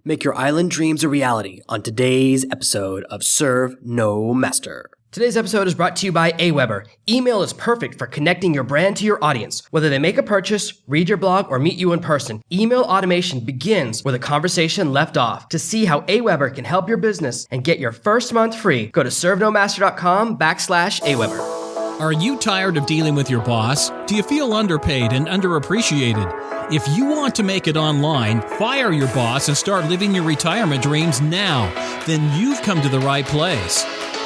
Make your island dreams a reality on today's episode of Serve No Master. Today's episode is brought to you by Aweber. Email is perfect for connecting your brand to your audience. Whether they make a purchase, read your blog, or meet you in person, email automation begins where the conversation left off. To see how Aweber can help your business and get your first month free, go to servenomaster.com/Aweber. Are you tired of dealing with your boss? Do you feel underpaid and underappreciated? If you want to make it online, fire your boss and start living your retirement dreams now, then you've come to the right place.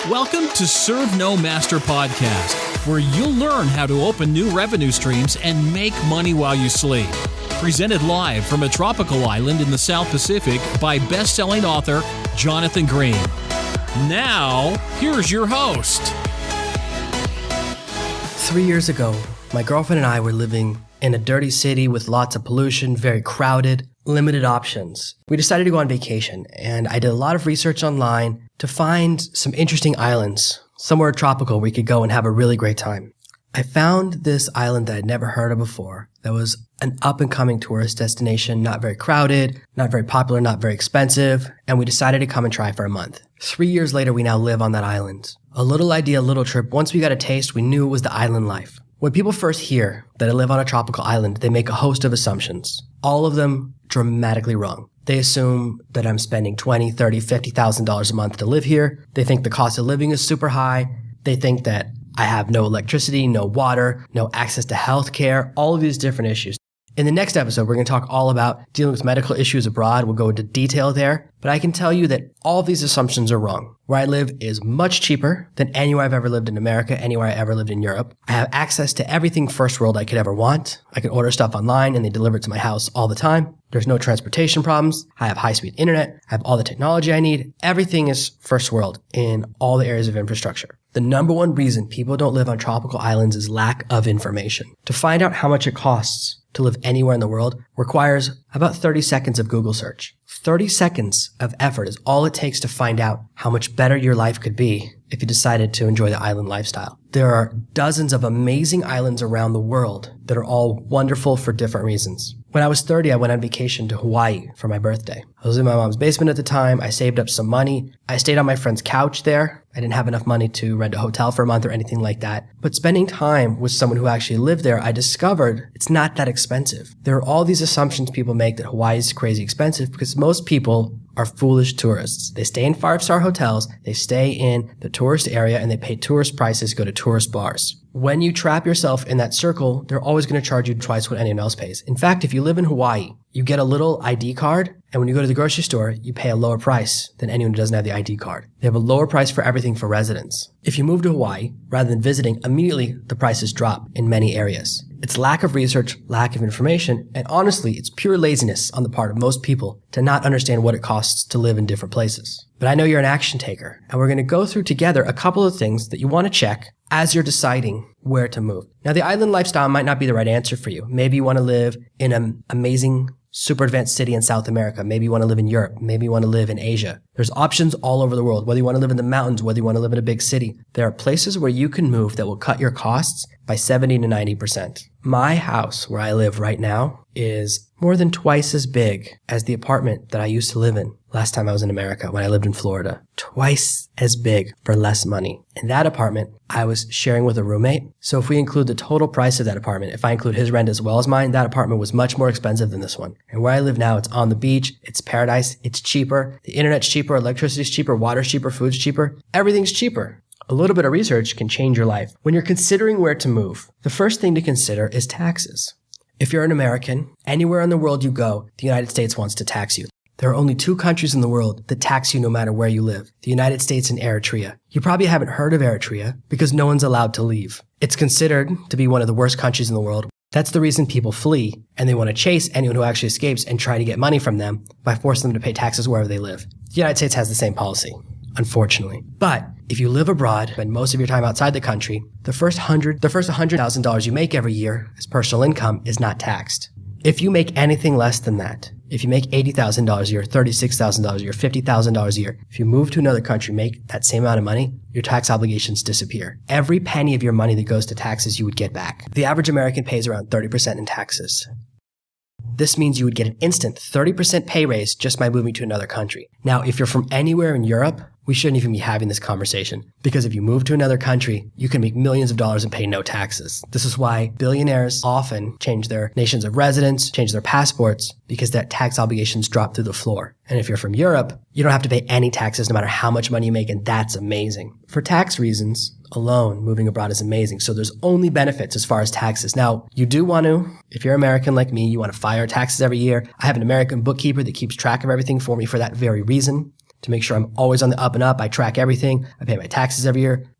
Welcome to Serve No Master Podcast, where you'll learn how to open new revenue streams and make money while you sleep. Presented live from a tropical island in the South Pacific by best-selling author Jonathan Green. Now, here's your host. 3 years ago, my girlfriend and I were living in a dirty city with lots of pollution, very crowded, limited options. We decided to go on vacation, and I did a lot of research online to find some interesting islands, somewhere tropical where we could go and have a really great time. I found this island that I'd never heard of before that was an up-and-coming tourist destination, not very crowded, not very popular, not very expensive, and we decided to come and try for a month. 3 years later, we now live on that island. A little idea, a little trip. Once we got a taste, we knew it was the island life. When people first hear that I live on a tropical island, they make a host of assumptions, all of them dramatically wrong. They assume that I'm spending $20,000, $30,000, $50,000 a month to live here. They think the cost of living is super high. They think that I have no electricity, no water, no access to healthcare, all of these different issues. In the next episode, we're going to talk all about dealing with medical issues abroad. We'll go into detail there, but I can tell you that all of these assumptions are wrong. Where I live is much cheaper than anywhere I've ever lived in America, anywhere I ever lived in Europe. I have access to everything first world I could ever want. I can order stuff online and they deliver it to my house all the time. There's no transportation problems. I have high-speed internet. I have all the technology I need. Everything is first world in all the areas of infrastructure. The number one reason people don't live on tropical islands is lack of information. To find out how much it costs to live anywhere in the world requires about 30 seconds of Google search. 30 seconds of effort is all it takes to find out how much better your life could be if you decided to enjoy the island lifestyle. There are dozens of amazing islands around the world that are all wonderful for different reasons. When I was 30, I went on vacation to Hawaii for my birthday. I was in my mom's basement at the time. I saved up some money. I stayed on my friend's couch there. I didn't have enough money to rent a hotel for a month or anything like that. But spending time with someone who actually lived there, I discovered it's not that expensive. There are all these assumptions people make that Hawaii is crazy expensive because most people are foolish tourists. They stay in 5-star hotels, they stay in the tourist area, and they pay tourist prices, go to tourist bars. When you trap yourself in that circle, they're always going to charge you twice what anyone else pays. In fact, if you live in Hawaii, you get a little ID card, and when you go to the grocery store, you pay a lower price than anyone who doesn't have the ID card. They have a lower price for everything for residents. If you move to Hawaii, rather than visiting, immediately the prices drop in many areas. It's lack of research, lack of information, and honestly, it's pure laziness on the part of most people to not understand what it costs to live in different places. But I know you're an action taker, and we're going to go through together a couple of things that you want to check as you're deciding where to move. Now, the island lifestyle might not be the right answer for you. Maybe you want to live in an amazing, super advanced city in South America. Maybe you want to live in Europe. Maybe you want to live in Asia. There's options all over the world, whether you want to live in the mountains, whether you want to live in a big city. There are places where you can move that will cut your costs by 70 to 90%. My house where I live right now is more than twice as big as the apartment that I used to live in last time I was in America when I lived in Florida. Twice as big for less money. In that apartment, I was sharing with a roommate. So if we include the total price of that apartment, if I include his rent as well as mine, that apartment was much more expensive than this one. And where I live now, it's on the beach, it's paradise, it's cheaper, the internet's cheaper, electricity's cheaper, water's cheaper, food's cheaper, everything's cheaper. A little bit of research can change your life. When you're considering where to move, the first thing to consider is taxes. If you're an American, anywhere in the world you go, the United States wants to tax you. There are only 2 countries in the world that tax you no matter where you live, the United States and Eritrea. You probably haven't heard of Eritrea because no one's allowed to leave. It's considered to be one of the worst countries in the world. That's the reason people flee, and they want to chase anyone who actually escapes and try to get money from them by forcing them to pay taxes wherever they live. The United States has the same policy, unfortunately. But if you live abroad, spend most of your time outside the country, the first $100,000 you make every year as personal income is not taxed. If you make anything less than that, if you make $80,000 a year, $36,000 a year, $50,000 a year, if you move to another country, make that same amount of money, your tax obligations disappear. Every penny of your money that goes to taxes, you would get back. The average American pays around 30% in taxes. This means you would get an instant 30% pay raise just by moving to another country. Now, if you're from anywhere in Europe, we shouldn't even be having this conversation, because if you move to another country, you can make millions of dollars and pay no taxes. This is why billionaires often change their nations of residence, change their passports, because that tax obligations drop through the floor. And if you're from Europe, you don't have to pay any taxes no matter how much money you make, and that's amazing. For tax reasons alone, moving abroad is amazing. So there's only benefits as far as taxes. Now, you do want to, if you're American like me, you want to file taxes every year. I have an American bookkeeper that keeps track of everything for me for that very reason, to make sure I'm always on the up and up. I track everything. I pay my taxes every year.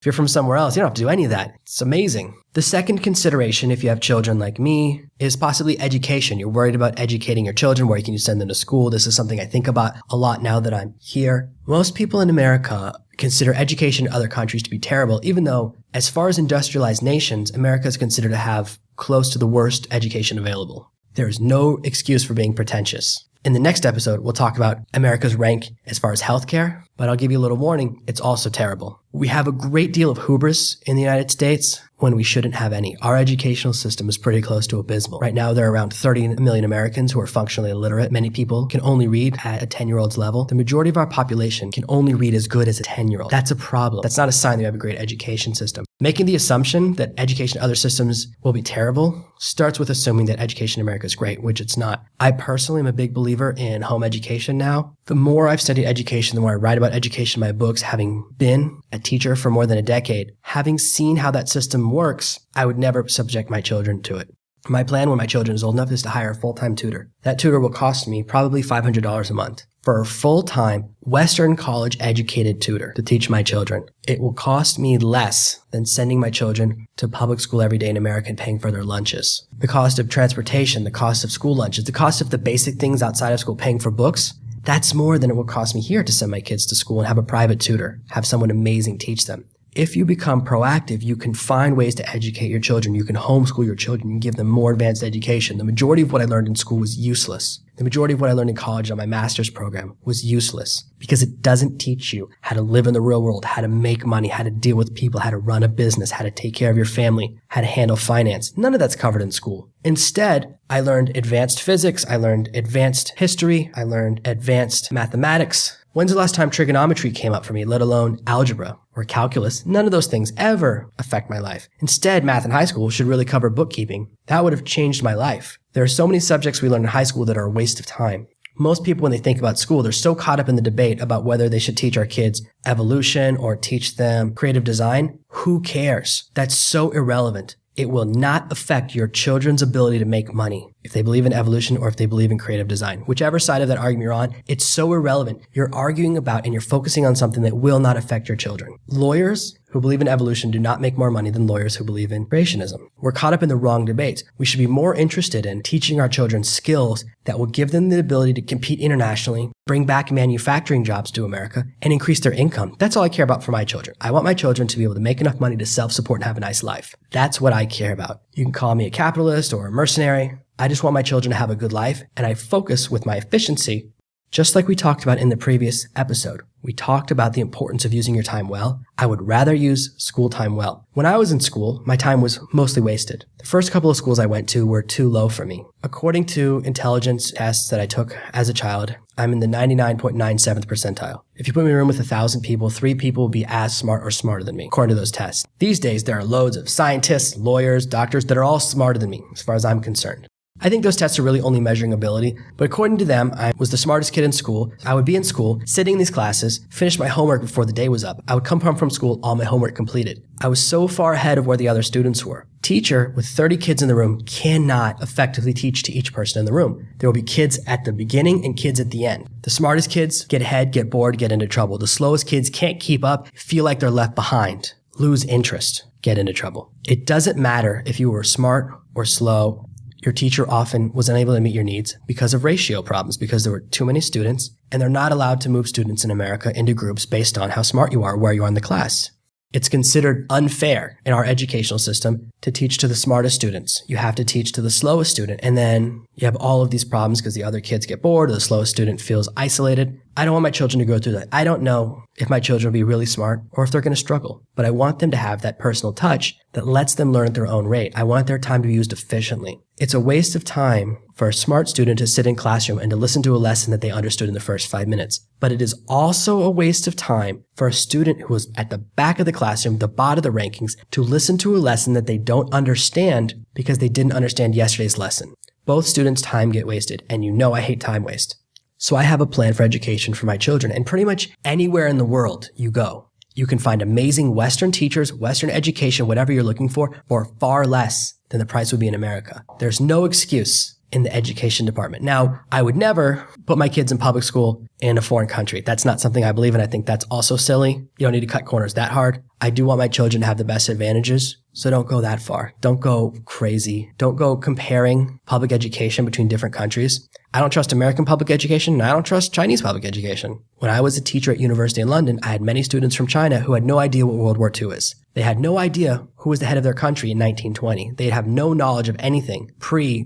If you're from somewhere else, you don't have to do any of that. It's amazing. The second consideration, if you have children like me, is possibly education. You're worried about educating your children. Where can you send them to school? This is something I think about a lot now that I'm here. Most people in America consider education in other countries to be terrible, even though, as far as industrialized nations, America is considered to have close to the worst education available. There is no excuse for being pretentious. In the next episode, we'll talk about America's rank as far as healthcare, but I'll give you a little warning, it's also terrible. We have a great deal of hubris in the United States when we shouldn't have any. Our educational system is pretty close to abysmal. Right now, there are around 30 million Americans who are functionally illiterate. Many people can only read at a 10-year-old's level. The majority of our population can only read as good as a 10-year-old. That's a problem. That's not a sign that we have a great education system. Making the assumption that education in other systems will be terrible starts with assuming that education in America is great, which it's not. I personally am a big believer in home education now. The more I've studied education, the more I write about education in my books, having been a teacher for more than a decade, having seen how that system works, I would never subject my children to it. My plan when my children is old enough is to hire a full-time tutor. That tutor will cost me probably $500 a month. For a full-time, Western college-educated tutor to teach my children, it will cost me less than sending my children to public school every day in America and paying for their lunches. The cost of transportation, the cost of school lunches, the cost of the basic things outside of school, paying for books, that's more than it will cost me here to send my kids to school and have a private tutor, have someone amazing teach them. If you become proactive, you can find ways to educate your children. You can homeschool your children. You can give them more advanced education. The majority of what I learned in school was useless. The majority of what I learned in college on my master's program was useless because it doesn't teach you how to live in the real world, how to make money, how to deal with people, how to run a business, how to take care of your family, how to handle finance. None of that's covered in school. Instead, I learned advanced physics. I learned advanced history. I learned advanced mathematics. When's the last time trigonometry came up for me, let alone algebra or calculus? None of those things ever affect my life. Instead, math in high school should really cover bookkeeping. That would have changed my life. There are so many subjects we learn in high school that are a waste of time. Most people, when they think about school, they're so caught up in the debate about whether they should teach our kids evolution or teach them creative design. Who cares? That's so irrelevant. It will not affect your children's ability to make money if they believe in evolution or if they believe in creative design. Whichever side of that argument you're on, it's so irrelevant. You're arguing about and you're focusing on something that will not affect your children. Lawyers who believe in evolution do not make more money than lawyers who believe in creationism. We're caught up in the wrong debates. We should be more interested in teaching our children skills that will give them the ability to compete internationally, bring back manufacturing jobs to America, and increase their income. That's all I care about for my children. I want my children to be able to make enough money to self-support and have a nice life. That's what I care about. You can call me a capitalist or a mercenary. I just want my children to have a good life, and I focus with my efficiency, just like we talked about in the previous episode. We talked about the importance of using your time well. I would rather use school time well. When I was in school, my time was mostly wasted. The first couple of schools I went to were too low for me. According to intelligence tests that I took as a child, I'm in the 99.97th percentile. If you put me in a room with 1,000 people, 3 people will be as smart or smarter than me, according to those tests. These days, there are loads of scientists, lawyers, doctors that are all smarter than me, as far as I'm concerned. I think those tests are really only measuring ability, but according to them, I was the smartest kid in school. I would be in school, sitting in these classes, finish my homework before the day was up. I would come home from school, all my homework completed. I was so far ahead of where the other students were. Teacher with 30 kids in the room cannot effectively teach to each person in the room. There will be kids at the beginning and kids at the end. The smartest kids get ahead, get bored, get into trouble. The slowest kids can't keep up, feel like they're left behind, lose interest, get into trouble. It doesn't matter if you were smart or slow. Your teacher often was unable to meet your needs because of ratio problems, because there were too many students, and they're not allowed to move students in America into groups based on how smart you are, where you are in the class. It's considered unfair in our educational system to teach to the smartest students. You have to teach to the slowest student, and then you have all of these problems because the other kids get bored or the slowest student feels isolated. I don't want my children to go through that. I don't know if my children will be really smart or if they're going to struggle, but I want them to have that personal touch that lets them learn at their own rate. I want their time to be used efficiently. It's a waste of time for a smart student to sit in classroom and to listen to a lesson that they understood in the first 5 minutes. But it is also a waste of time for a student who is at the back of the classroom, the bottom of the rankings, to listen to a lesson that they don't understand because they didn't understand yesterday's lesson. Both students' time get wasted, and you know I hate time waste. So I have a plan for education for my children, and pretty much anywhere in the world you go, you can find amazing Western teachers, Western education, whatever you're looking for far less than the price would be in America. There's no excuse in the education department. Now, I would never put my kids in public school in a foreign country. That's not something I believe in. I think that's also silly. You don't need to cut corners that hard. I do want my children to have the best advantages, so don't go that far. Don't go crazy. Don't go comparing public education between different countries. I don't trust American public education, and I don't trust Chinese public education. When I was a teacher at university in London, I had many students from China who had no idea what World War II is. They had no idea who was the head of their country in 1920. They'd have no knowledge of anything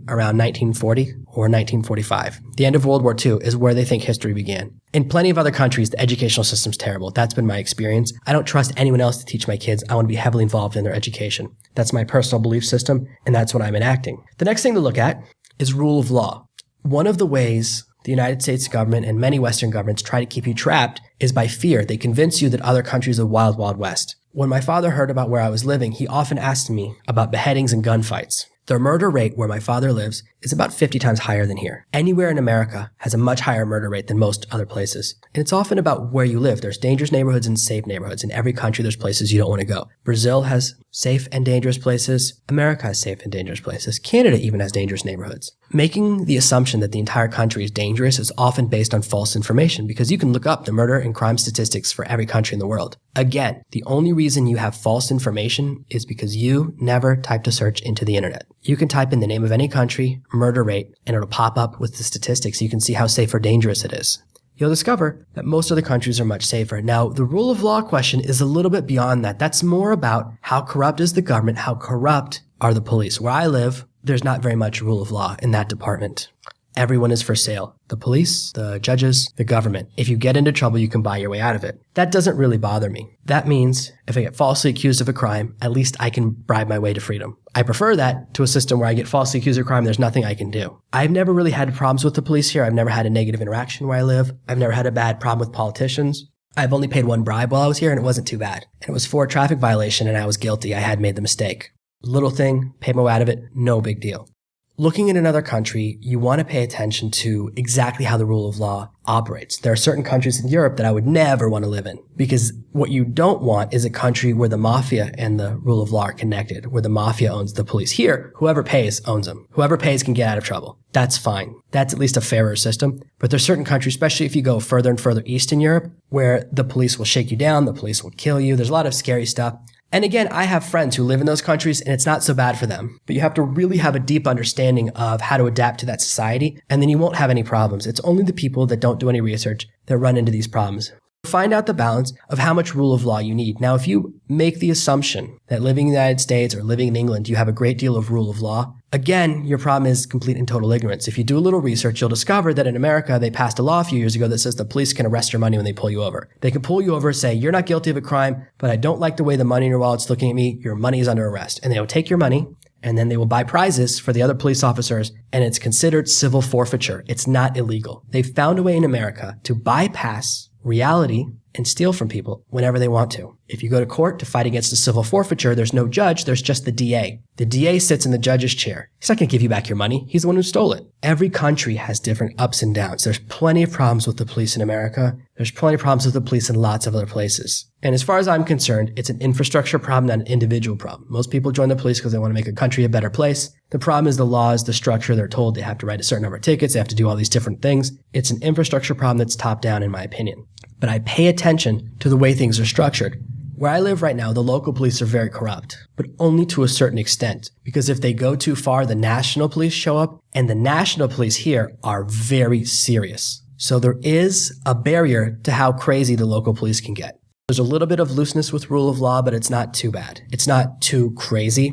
around 1940 or 1945. The end of World War II is where they think history began. In plenty of other countries, the educational system's terrible. That's been my experience. I don't trust anyone else to teach my kids. I want to be heavily involved in their education. That's my personal belief system, and that's what I'm enacting. The next thing to look at is rule of law. One of the ways the United States government and many Western governments try to keep you trapped is by fear. They convince you that other countries are wild, wild west. When my father heard about where I was living, he often asked me about beheadings and gunfights. The murder rate where my father lives is about 50 times higher than here. Anywhere in America has a much higher murder rate than most other places. And it's often about where you live. There's dangerous neighborhoods and safe neighborhoods. In every country, there's places you don't want to go. Brazil has safe and dangerous places. America has safe and dangerous places. Canada even has dangerous neighborhoods. Making the assumption that the entire country is dangerous is often based on false information because you can look up the murder and crime statistics for every country in the world. Again, the only reason you have false information is because you never typed a search into the internet. You can type in the name of any country, murder rate, and it'll pop up with the statistics. You can see how safe or dangerous it is. You'll discover that most other countries are much safer. Now, the rule of law question is a little bit beyond that. That's more about how corrupt is the government, how corrupt are the police. Where I live, there's not very much rule of law in that department. Everyone is for sale. The police, the judges, the government. If you get into trouble, you can buy your way out of it. That doesn't really bother me. That means if I get falsely accused of a crime, at least I can bribe my way to freedom. I prefer that to a system where I get falsely accused of a crime, there's nothing I can do. I've never really had problems with the police here. I've never had a negative interaction where I live. I've never had a bad problem with politicians. I've only paid one bribe while I was here, and it wasn't too bad. And it was for a traffic violation, and I was guilty. I had made the mistake. Little thing, paid my way out of it, no big deal. Looking at another country, you want to pay attention to exactly how the rule of law operates. There are certain countries in Europe that I would never want to live in because what you don't want is a country where the mafia and the rule of law are connected, where the mafia owns the police. Here, whoever pays owns them. Whoever pays can get out of trouble. That's fine. That's at least a fairer system. But there's certain countries, especially if you go further and further east in Europe, where the police will shake you down, the police will kill you. There's a lot of scary stuff. And again, I have friends who live in those countries and it's not so bad for them. But you have to really have a deep understanding of how to adapt to that society and then you won't have any problems. It's only the people that don't do any research that run into these problems. Find out the balance of how much rule of law you need. Now, if you make the assumption that living in the United States or living in England, you have a great deal of rule of law, again, your problem is complete and total ignorance. If you do a little research, you'll discover that in America, they passed a law a few years ago that says the police can arrest your money when they pull you over. They can pull you over and say, you're not guilty of a crime, but I don't like the way the money in your wallet's looking at me. Your money is under arrest. And they will take your money and then they will buy prizes for the other police officers and it's considered civil forfeiture. It's not illegal. They've found a way in America to bypass reality and steal from people whenever they want to. If you go to court to fight against a civil forfeiture, there's no judge, there's just the DA. The DA sits in the judge's chair. He's not going to give you back your money. He's the one who stole it. Every country has different ups and downs. There's plenty of problems with the police in America. There's plenty of problems with the police in lots of other places. And as far as I'm concerned, it's an infrastructure problem, not an individual problem. Most people join the police because they want to make a country a better place. The problem is the laws, the structure. They're told they have to write a certain number of tickets. They have to do all these different things. It's an infrastructure problem that's top down, in my opinion. But I pay attention to the way things are structured. Where I live right now, the local police are very corrupt, but only to a certain extent. Because if they go too far, the national police show up, and the national police here are very serious. So there is a barrier to how crazy the local police can get. There's a little bit of looseness with rule of law, but it's not too bad. It's not too crazy.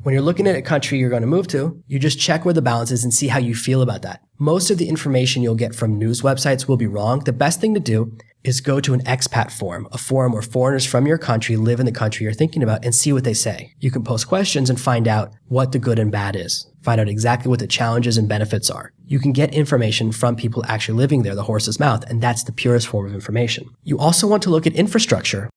When you're looking at a country you're going to move to, you just check where the balance is and see how you feel about that. Most of the information you'll get from news websites will be wrong. The best thing to do is go to an expat forum, a forum where foreigners from your country live in the country you're thinking about, and see what they say. You can post questions and find out what the good and bad is. Find out exactly what the challenges and benefits are. You can get information from people actually living there, the horse's mouth, and that's the purest form of information. You also want to look at infrastructure.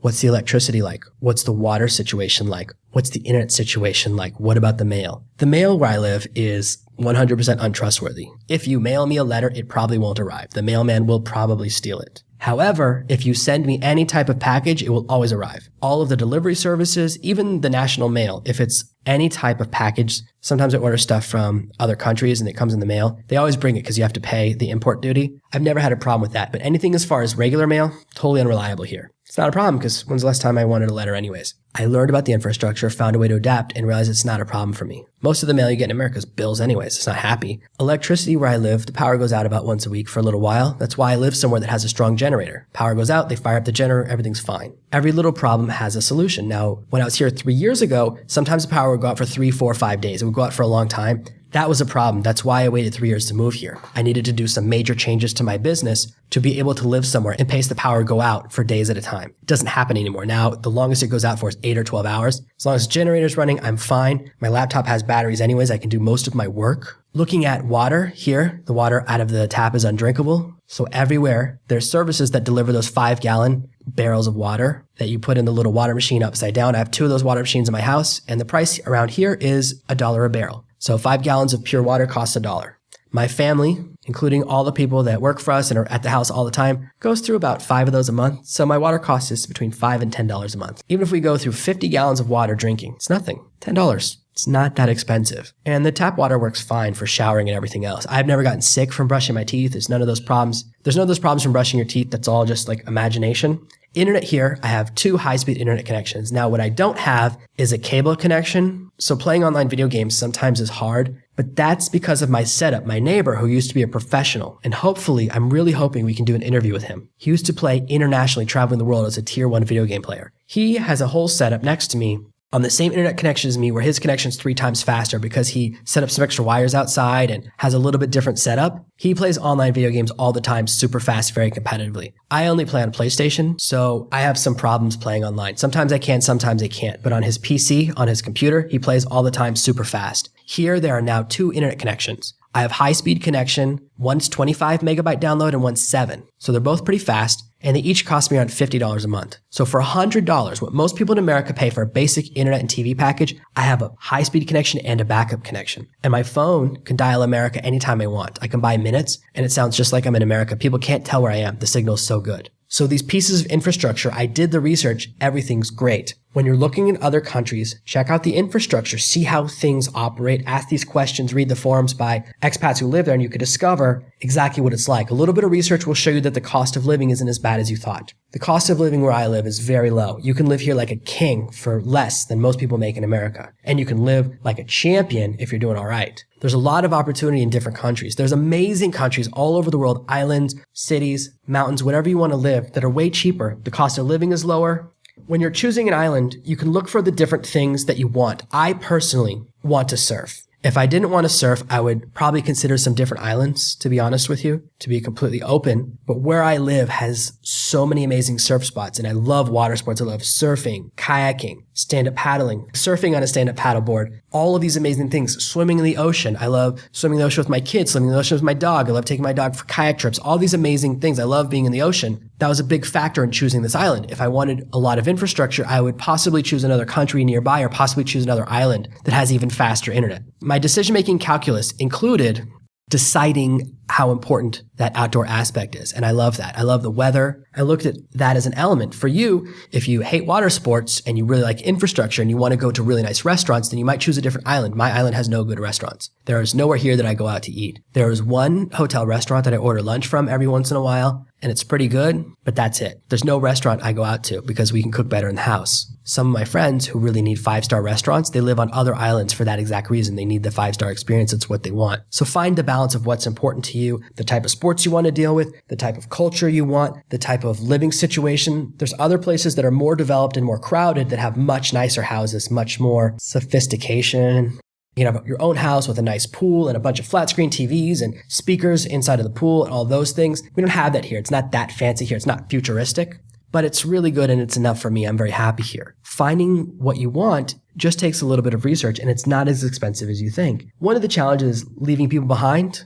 What's the electricity like? What's the water situation like? What's the internet situation like? What about the mail? The mail where I live is 100% untrustworthy. If you mail me a letter, it probably won't arrive. The mailman will probably steal it. However, if you send me any type of package, it will always arrive. All of the delivery services, even the national mail, if it's any type of package, sometimes I order stuff from other countries and it comes in the mail. They always bring it because you have to pay the import duty. I've never had a problem with that, but anything as far as regular mail, totally unreliable here. It's not a problem because when's the last time I wanted a letter anyways? I learned about the infrastructure, found a way to adapt, and realized it's not a problem for me. Most of the mail you get in America is bills anyways. It's not happy. Electricity where I live, the power goes out about once a week for a little while. That's why I live somewhere that has a strong generator. Power goes out, they fire up the generator, everything's fine. Every little problem has a solution. Now, when I was here 3 years ago, sometimes the power would go out for 3, 4, 5 days. It would go out for a long time. That was a problem. That's why I waited 3 years to move here. I needed to do some major changes to my business to be able to live somewhere in case the power go out for days at a time. It doesn't happen anymore. Now, the longest it goes out for is 8 or 12 hours. As long as the generator's running, I'm fine. My laptop has batteries anyways. I can do most of my work. Looking at water here, the water out of the tap is undrinkable. So everywhere, there's services that deliver those 5-gallon barrels of water that you put in the little water machine upside down. I have 2 of those water machines in my house, and the price around here is $1 a barrel. So 5 gallons of pure water costs $1. My family, including all the people that work for us and are at the house all the time, goes through about 5 of those a month. So my water cost is between $5 and $10 a month. Even if we go through 50 gallons of water drinking, it's nothing. $10. It's not that expensive. And the tap water works fine for showering and everything else. I've never gotten sick from brushing my teeth. There's none of those problems. There's none of those problems from brushing your teeth. That's all just like imagination. Internet here, I have 2 high-speed internet connections. Now, what I don't have is a cable connection. So playing online video games sometimes is hard, but that's because of my setup. My neighbor, who used to be a professional, and hopefully, I'm really hoping we can do an interview with him. He used to play internationally, traveling the world as a tier 1 video game player. He has a whole setup next to me on the same internet connection as me, where his connection's 3 times faster because he set up some extra wires outside and has a little bit different setup. He plays online video games all the time, super fast, very competitively. I only play on PlayStation, so I have some problems playing online. Sometimes I can, sometimes I can't. But on his PC, on his computer, he plays all the time, super fast. Here, there are now 2 internet connections. I have high-speed connection. One's 25 megabyte download and one's 7. So they're both pretty fast, and they each cost me around $50 a month. So for $100, what most people in America pay for a basic internet and TV package, I have a high-speed connection and a backup connection. And my phone can dial America anytime I want. I can buy minutes, and it sounds just like I'm in America. People can't tell where I am. The signal's so good. So these pieces of infrastructure, I did the research, everything's great. When you're looking in other countries, check out the infrastructure, see how things operate, ask these questions, read the forums by expats who live there, and you could discover exactly what it's like. A little bit of research will show you that the cost of living isn't as bad as you thought. The cost of living where I live is very low. You can live here like a king for less than most people make in America. And you can live like a champion if you're doing all right. There's a lot of opportunity in different countries. There's amazing countries all over the world, islands, cities, mountains, whatever you want to live, that are way cheaper. The cost of living is lower. When you're choosing an island, you can look for the different things that you want. I personally want to surf. If I didn't want to surf, I would probably consider some different islands, to be honest with you, to be completely open. But where I live has so many amazing surf spots, and I love water sports. I love surfing, kayaking, stand-up paddling, surfing on a stand-up paddleboard, all of these amazing things, swimming in the ocean. I love swimming in the ocean with my kids, swimming in the ocean with my dog. I love taking my dog for kayak trips, all these amazing things. I love being in the ocean. That was a big factor in choosing this island. If I wanted a lot of infrastructure, I would possibly choose another country nearby or possibly choose another island that has even faster internet. My decision-making calculus included deciding how important that outdoor aspect is. And I love that. I love the weather. I looked at that as an element. For you, if you hate water sports and you really like infrastructure and you want to go to really nice restaurants, then you might choose a different island. My island has no good restaurants. There is nowhere here that I go out to eat. There is one hotel restaurant that I order lunch from every once in a while, and it's pretty good, but that's it. There's no restaurant I go out to because we can cook better in the house. Some of my friends who really need 5-star restaurants, they live on other islands for that exact reason. They need the 5-star experience. It's what they want. So find the balance of what's important to you, the type of sports you want to deal with, the type of culture you want, the type of living situation. There's other places that are more developed and more crowded that have much nicer houses, much more sophistication. You can have your own house with a nice pool and a bunch of flat screen TVs and speakers inside of the pool and all those things. We don't have that here. It's not that fancy here. It's not futuristic, but it's really good and it's enough for me. I'm very happy here. Finding what you want just takes a little bit of research and it's not as expensive as you think. One of the challenges is leaving people behind.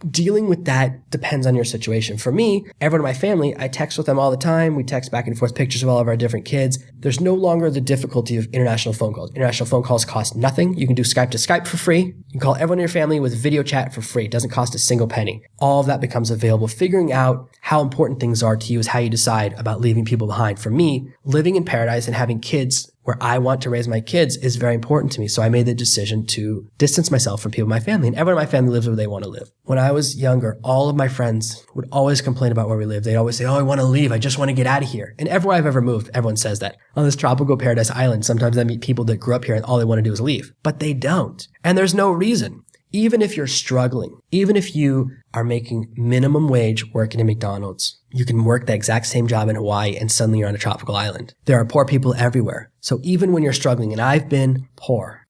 Dealing with that depends on your situation. For me, everyone in my family, I text with them all the time. We text back and forth pictures of all of our different kids. There's no longer the difficulty of international phone calls. International phone calls cost nothing. You can do Skype to Skype for free. You can call everyone in your family with video chat for free. It doesn't cost a single penny. All of that becomes available. Figuring out how important things are to you is how you decide about leaving people behind. For me, living in paradise and having kids where I want to raise my kids is very important to me. So I made the decision to distance myself from people in my family. And everyone in my family lives where they want to live. When I was younger, all of my friends would always complain about where we live. They'd always say, oh, I want to leave. I just want to get out of here. And everywhere I've ever moved, everyone says that. On this tropical paradise island, sometimes I meet people that grew up here and all they want to do is leave. But they don't. And there's no reason. Even if you're struggling, even if you are making minimum wage working at McDonald's, you can work the exact same job in Hawaii and suddenly you're on a tropical island. There are poor people everywhere. So even when you're struggling, and I've been poor,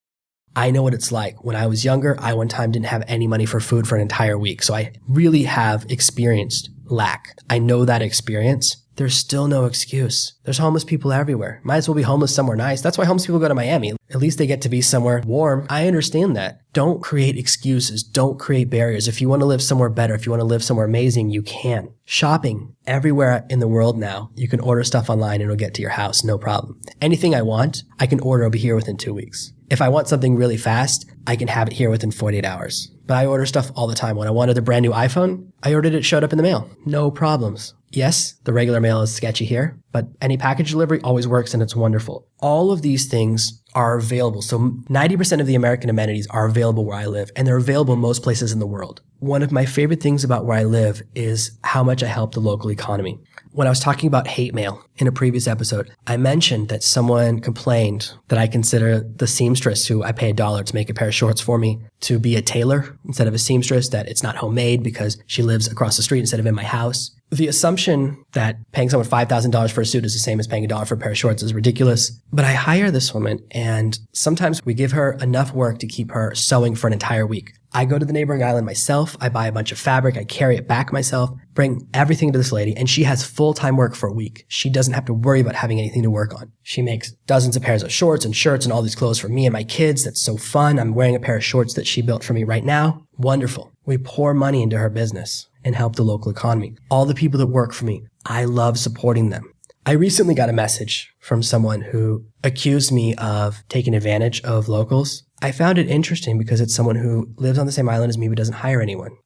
I know what it's like. When I was younger, I one time didn't have any money for food for an entire week. So I really have experienced lack. I know that experience. There's still no excuse. There's homeless people everywhere. Might as well be homeless somewhere nice. That's why homeless people go to Miami. At least they get to be somewhere warm. I understand that. Don't create excuses. Don't create barriers. If you want to live somewhere better, if you want to live somewhere amazing, you can. Shopping everywhere in the world now. You can order stuff online and it'll get to your house. No problem. Anything I want, I can order. It'll be here within 2 weeks. If I want something really fast, I can have it here within 48 hours. But I order stuff all the time. When I wanted a brand new iPhone, I ordered it, showed up in the mail. No problems. Yes, the regular mail is sketchy here, but any package delivery always works and it's wonderful. All of these things are available. So 90% of the American amenities are available where I live, and they're available in most places in the world. One of my favorite things about where I live is how much I help the local economy. When I was talking about hate mail in a previous episode, I mentioned that someone complained that I consider the seamstress who I pay $1 to make a pair of shorts for me to be a tailor instead of a seamstress, that it's not homemade because she lives across the street instead of in my house. The assumption that paying someone $5,000 for a suit is the same as paying $1 for a pair of shorts is ridiculous. But I hire this woman and sometimes we give her enough work to keep her sewing for an entire week. I go to the neighboring island myself. I buy a bunch of fabric. I carry it back myself, bring everything to this lady, and she has full-time work for a week. She doesn't have to worry about having anything to work on. She makes dozens of pairs of shorts and shirts and all these clothes for me and my kids. That's so fun. I'm wearing a pair of shorts that she built for me right now. Wonderful. We pour money into her business and help the local economy. All the people that work for me, I love supporting them. I recently got a message from someone who accused me of taking advantage of locals. I found it interesting because it's someone who lives on the same island as me but doesn't hire anyone.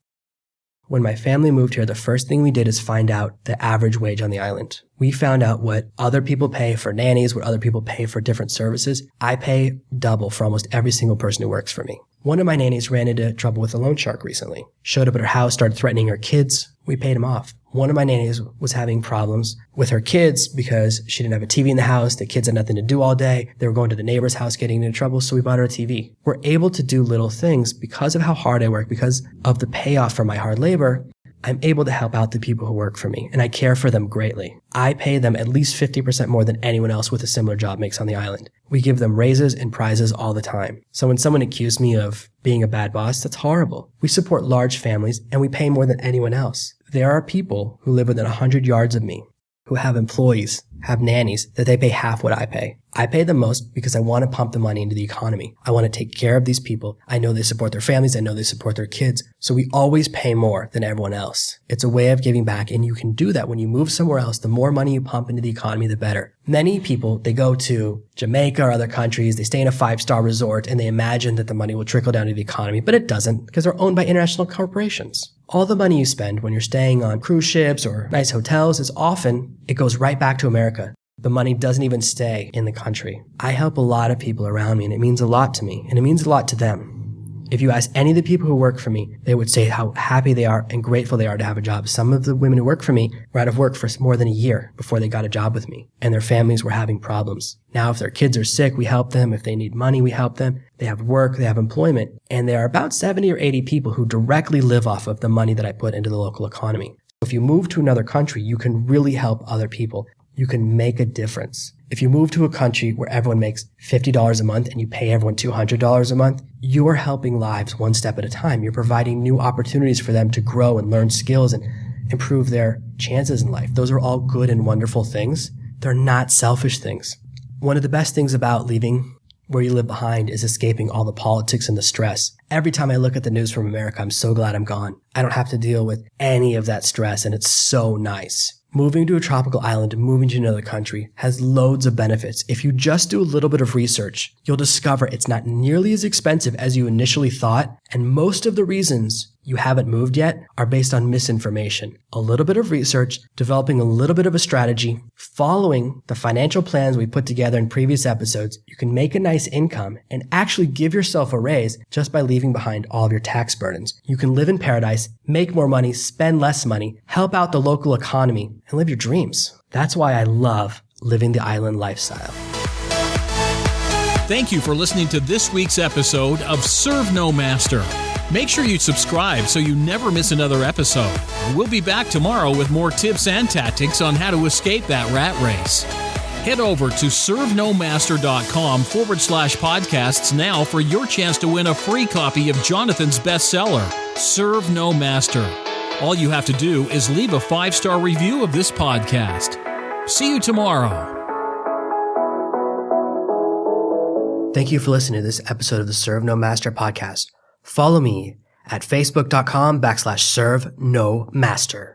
When my family moved here, the first thing we did is find out the average wage on the island. We found out what other people pay for nannies, what other people pay for different services. I pay double for almost every single person who works for me. One of my nannies ran into trouble with a loan shark recently. Showed up at her house, started threatening her kids. We paid him off. One of my nannies was having problems with her kids because she didn't have a TV in the house. The kids had nothing to do all day. They were going to the neighbor's house getting into trouble, so we bought her a TV. We're able to do little things because of how hard I work, because of the payoff for my hard labor. I'm able to help out the people who work for me, and I care for them greatly. I pay them at least 50% more than anyone else with a similar job makes on the island. We give them raises and prizes all the time. So when someone accused me of being a bad boss, that's horrible. We support large families, and we pay more than anyone else. There are people who live within 100 yards of me, who have employees, have nannies, that they pay half what I pay. I pay the most because I want to pump the money into the economy. I want to take care of these people. I know they support their families. I know they support their kids. So we always pay more than everyone else. It's a way of giving back, and you can do that when you move somewhere else. The more money you pump into the economy, the better. Many people, they go to Jamaica or other countries, they stay in a 5-star resort, and they imagine that the money will trickle down to the economy, but it doesn't because they're owned by international corporations. All the money you spend when you're staying on cruise ships or nice hotels is often, it goes right back to America. The money doesn't even stay in the country. I help a lot of people around me, and it means a lot to me, and it means a lot to them. If you ask any of the people who work for me, they would say how happy they are and grateful they are to have a job. Some of the women who work for me were out of work for more than a year before they got a job with me, and their families were having problems. Now, if their kids are sick, we help them. If they need money, we help them. They have work, they have employment, and there are about 70 or 80 people who directly live off of the money that I put into the local economy. If you move to another country, you can really help other people. you can make a difference. If you move to a country where everyone makes $50 a month and you pay everyone $200 a month, you are helping lives one step at a time. You're providing new opportunities for them to grow and learn skills and improve their chances in life. Those are all good and wonderful things. They're not selfish things. One of the best things about leaving where you live behind is escaping all the politics and the stress. Every time I look at the news from America, I'm so glad I'm gone. I don't have to deal with any of that stress, and it's so nice. Moving to a tropical island, moving to another country has loads of benefits. If you just do a little bit of research, you'll discover it's not nearly as expensive as you initially thought, and most of the reasons you haven't moved yet are based on misinformation. A little bit of research, developing a little bit of a strategy, following the financial plans we put together in previous episodes, you can make a nice income and actually give yourself a raise just by leaving behind all of your tax burdens. You can live in paradise, make more money, spend less money, help out the local economy, and live your dreams. That's why I love living the island lifestyle. Thank you for listening to this week's episode of Serve No Master. Make sure you subscribe so you never miss another episode. We'll be back tomorrow with more tips and tactics on how to escape that rat race. Head over to servenomaster.com/podcasts now for your chance to win a free copy of Jonathan's bestseller, Serve No Master. All you have to do is leave a 5-star review of this podcast. See you tomorrow. Thank you for listening to this episode of the Serve No Master podcast. Follow me at facebook.com/servenomaster.